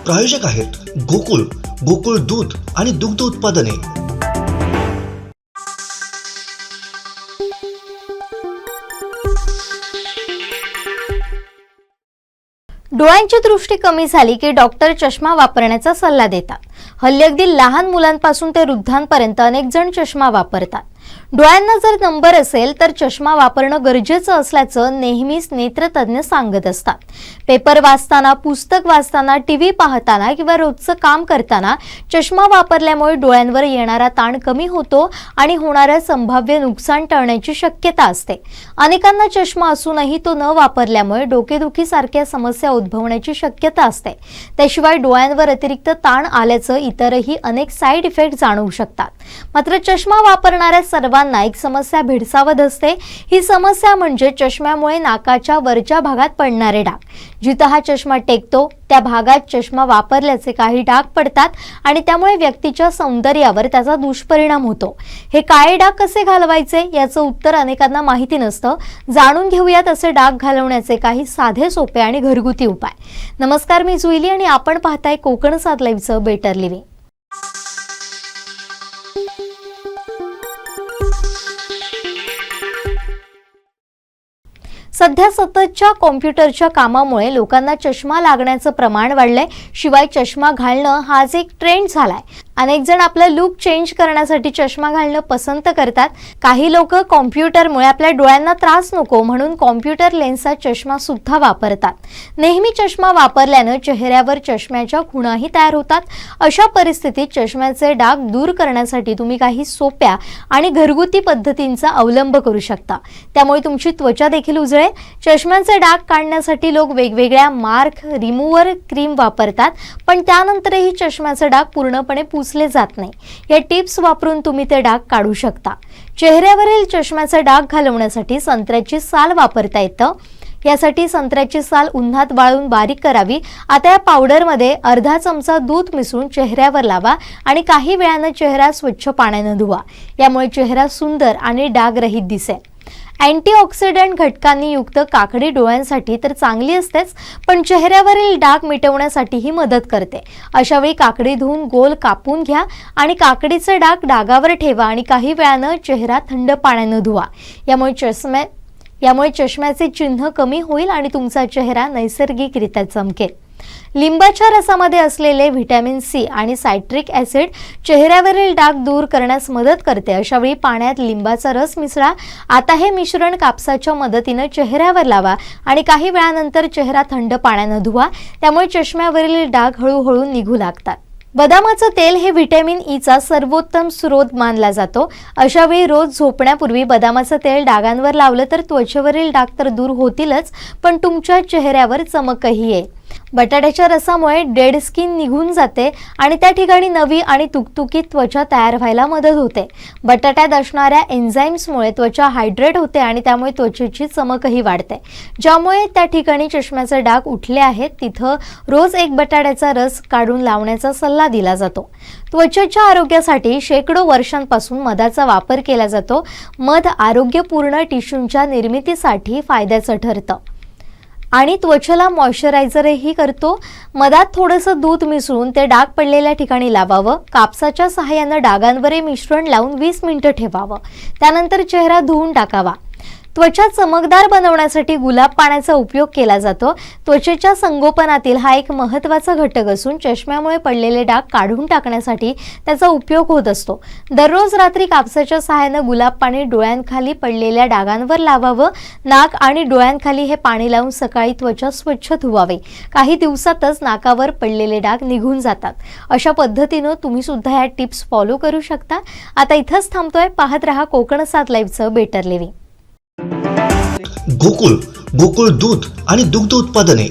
प्रायोजक आहेत गोकुळ, गोकुळ दूध आणि दुग्ध उत्पादने। डोळ्यांची दृष्टी कमी झाली की डॉक्टर चष्मा वापरण्याचा सल्ला देतात। हल्ली अगदी लहान मुलांपासून ते वृद्धांपर्यंत अनेक जण चष्मा वापरतात। डोळ्यांना जर नंबर असेल तर चष्मा वापरणं गरजेचं असल्याचं नेहमीच नेत्रतज्ञ सांगत असतात। पेपर वाचताना, पुस्तक वाचताना, टीव्ही पाहताना किंवा रोजचं काम करताना चष्मा वापरल्यामुळे डोळ्यांवर येणारा ताण कमी होतो आणि होणारं संभाव्य नुकसान टाळण्याची शक्यता असते। अनेकांना चष्मा असूनही तो न वापरल्यामुळे डोकेदुखीसारख्या समस्या उद्भवण्याची शक्यता असते। त्याशिवाय डोळ्यांवर अतिरिक्त ताण आल्याचं इतरही अनेक साईड इफेक्ट जाणवू शकतात। मात्र चष्मा वापरणाऱ्या सर्वांना एक समस्या भेडसावत असते। ही समस्या म्हणजे चष्म्यामुळे नाकाच्या वरच्या भागात पडणारे डाग। जिथे हा चष्मा टेकतो त्या भागात चष्मा वापरल्याचे काही डाग पडतात आणि त्यामुळे व्यक्तीच्या सौंदर्यावर त्याचा दुष्परिणाम होतो। हे काळे डाग कसे घालवायचे याचं उत्तर अनेकांना माहिती नसतं। जाणून घेऊयात असे डाग घालवण्याचे काही साधे, सोपे आणि घरगुती उपाय। नमस्कार, मी जुईली आणि आपण पाहताय कोकण 7 लाईव्हचं बेटर लिव्हिंग। सध्या सततच्या कॉम्प्युटरच्या कामामुळे लोकांना चष्मा लागण्याचं प्रमाण वाढलंय। शिवाय चष्मा घालणं हाच एक ट्रेंड झालाय। अनेक जण आपलं लुक चेंज करण्यासाठी चष्मा घालणं पसंत करतात। काही लोक कॉम्प्युटरमुळे आपल्या डोळ्यांना त्रास नको म्हणून कॉम्प्युटर लेन्सचा चष्मा सुद्धा वापरतात। नेहमी चष्मा वापरल्यानं चेहऱ्यावर चष्म्याच्या खुणाही तयार होतात। अशा परिस्थितीत चष्म्याचे डाग दूर करण्यासाठी तुम्ही काही सोप्या आणि घरगुती पद्धतींचा अवलंब करू शकता। त्यामुळे तुमची त्वचा देखील उजळेल। चष्म्याचे डाग काढण्यासाठी लोक वेगवेगळ्या मार्क रिमूव्हर क्रीम वापरतात, पण त्यानंतरही चष्म्याचे डाग पूर्णपणे पुसले जात नाही। या टिप्स वापरून तुम्ही ते डाग काढू शकता। चेहऱ्यावरील चष्म्याचे डाग घालवण्यासाठी संत्र्याची साल वापरता येतं। यासाठी संत्र्याची साल उन्हात वाळून बारीक करावी। आता या पावडरमध्ये अर्धा चमचा दूध मिसळून चेहऱ्यावर लावा आणि काही वेळानं चेहरा स्वच्छ पाण्याने धुवा। यामुळे चेहरा सुंदर आणि डागरहित दिसेल। अँटीऑक्सिडंट घटकांनी युक्त काकडी डोळ्यांसाठी तर चांगली असतेच, पण चेहऱ्यावरील डाग मिटवण्यासाठीही मदत करते। अशा वेळी काकडी धुवून गोल कापून घ्या आणि काकडीचे डाग डागावर ठेवा आणि काही वेळानं चेहरा थंड पाण्याने धुवा। यामुळे चष्म्याचे चिन्ह कमी होईल आणि तुमचा चेहरा नैसर्गिकरित्या चमकेल। लिंबाच्या रसामध्ये असलेले व्हिटॅमिन सी आणि सायट्रिक ॲसिड चेहऱ्यावरील डाग दूर करण्यास मदत करते। अशा वेळी पाण्यात लिंबाचा रस मिसळा। आता हे मिश्रण कापसाच्या मदतीने चेहऱ्यावर लावा आणि काही वेळानंतर चेहरा थंड पाण्याने धुवा। त्यामुळे चष्म्यावरील डाग हळूहळू निघू लागतात। बदामाचं तेल हे व्हिटॅमिन ईचा सर्वोत्तम स्रोत मानला जातो। अशा वेळी रोज झोपण्यापूर्वी बदामाचं तेल डागांवर लावलं तर त्वचेवरील डाग तर दूर होतीलच, पण तुमच्या चेहऱ्यावर चमकही येईल। बटाट्याच्या रसामुळे डेड स्किन निघून जाते आणि त्या ठिकाणी नवी आणि तुकतुकीत त्वचा तयार व्हायला मदत होते। बटाट्यात असणाऱ्या एन्झाईम्समुळे त्वचा हायड्रेट होते आणि त्यामुळे त्वचेची चमकही वाढते। ज्यामुळे त्या ठिकाणी चष्म्याचे डाग उठले आहेत तिथं रोज एक बटाट्याचा रस काढून लावण्याचा सल्ला दिला जातो। त्वचेच्या आरोग्यासाठी शेकडो वर्षांपासून मधाचा वापर केला जातो। मध आरोग्यपूर्ण टिश्यूंच्या निर्मितीसाठी फायद्याचं ठरतं आणि त्वचेला मॉइश्चरायझरही करतो। मधात थोडंसं दूध मिसळून ते डाग पडलेल्या ठिकाणी लावावं। कापसाच्या सहाय्याने डागांवर हे मिश्रण लावून 20 मिनिटं ठेवावं। त्यानंतर चेहरा धुवून टाकावा। त्वचा चमकदार बनवण्यासाठी गुलाब पाण्याचा उपयोग केला जातो। त्वचेच्या संगोपनातील हा एक महत्त्वाचा घटक असून चष्म्यामुळे पडलेले डाग काढून टाकण्यासाठी त्याचा उपयोग होत असतो। दररोज रात्री कापसाच्या सहाय्याने गुलाब पाणी डोळ्यांखाली पडलेल्या डागांवर लावावं। नाक आणि डोळ्यांखाली हे पाणी लावून सकाळी त्वचा स्वच्छ धुवावी। काही दिवसातच नाकावर पडलेले डाग निघून जातात। अशा पद्धतीने तुम्ही सुद्धा या टिप्स फॉलो करू शकता। आता इथंच थांबतोय। पाहत रहा कोकण 7 लाईव्हचं बेटर लिव्हिंग। गोकुळ, गोकुळ दूध आणि दुग्ध उत्पादने।